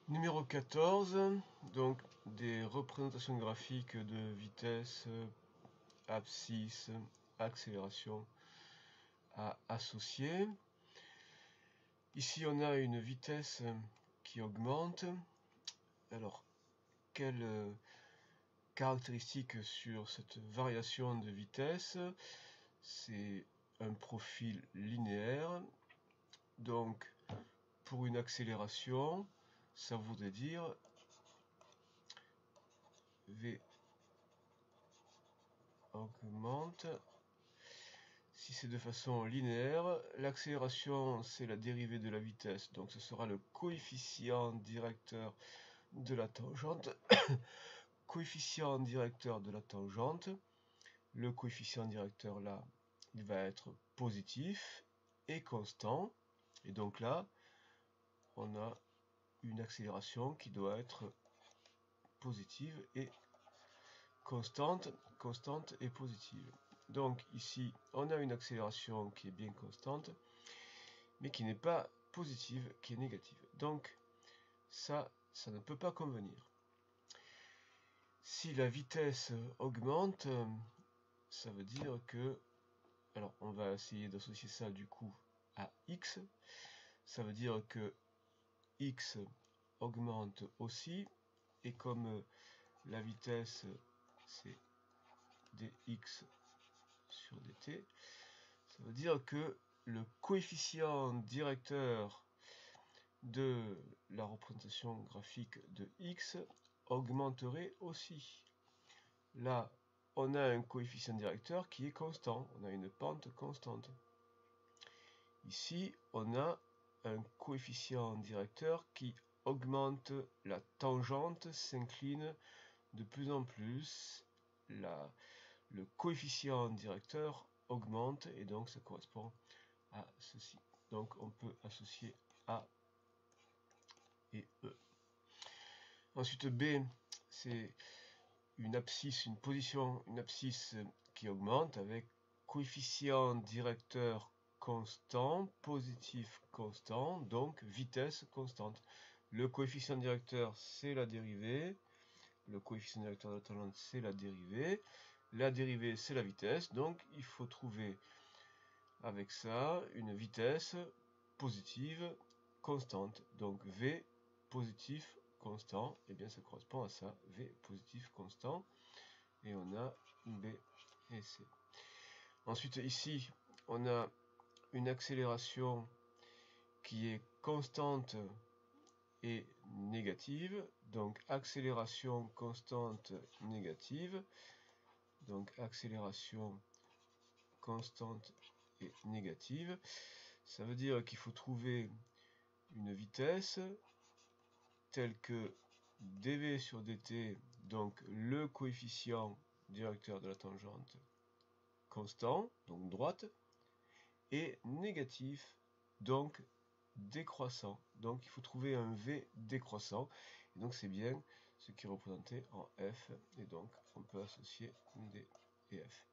Numéro 14, donc des représentations graphiques de vitesse, abscisse, accélération à associer. Ici on a une vitesse qui augmente. Alors, quelles caractéristiques sur cette variation de vitesse? C'est un profil linéaire. Donc, pour une accélération, ça voudrait dire V augmente. Si c'est de façon linéaire, l'accélération c'est la dérivée de la vitesse, donc ce sera le coefficient directeur de la tangente. Coefficient directeur de la tangente, le coefficient directeur là, il va être positif et constant, et donc là, on a une accélération qui doit être positive et constante et positive. Donc ici, on a une accélération qui est bien constante, mais qui n'est pas positive, qui est négative. Donc ça ne peut pas convenir. Si la vitesse augmente, ça veut dire que, alors on va essayer d'associer ça du coup à x, ça veut dire que x augmente aussi, et comme la vitesse c'est dx sur dt, ça veut dire que le coefficient directeur de la représentation graphique de x augmenterait aussi. Là, on a un coefficient directeur qui est constant, on a une pente constante. Ici, on a un coefficient directeur qui augmente, la tangente s'incline de plus en plus, le coefficient directeur augmente et donc ça correspond à ceci. Donc on peut associer A et E. Ensuite B, c'est une abscisse, une position, une abscisse qui augmente avec coefficient directeur constant, positif constant, donc vitesse constante. Le coefficient directeur c'est la dérivée, le coefficient directeur de la tangente c'est la dérivée c'est la vitesse, donc il faut trouver avec ça une vitesse positive constante. Donc V positif constant, et bien ça correspond à ça, V positif constant, et on a B et C. Ensuite ici on a une accélération qui est constante et négative, donc accélération constante négative, donc accélération constante et négative, ça veut dire qu'il faut trouver une vitesse telle que dv sur dt, donc le coefficient directeur de la tangente constant, donc droite, et négatif, donc décroissant. Donc il faut trouver un v décroissant, et donc c'est bien ce qui est représenté en f, et donc on peut associer d et f.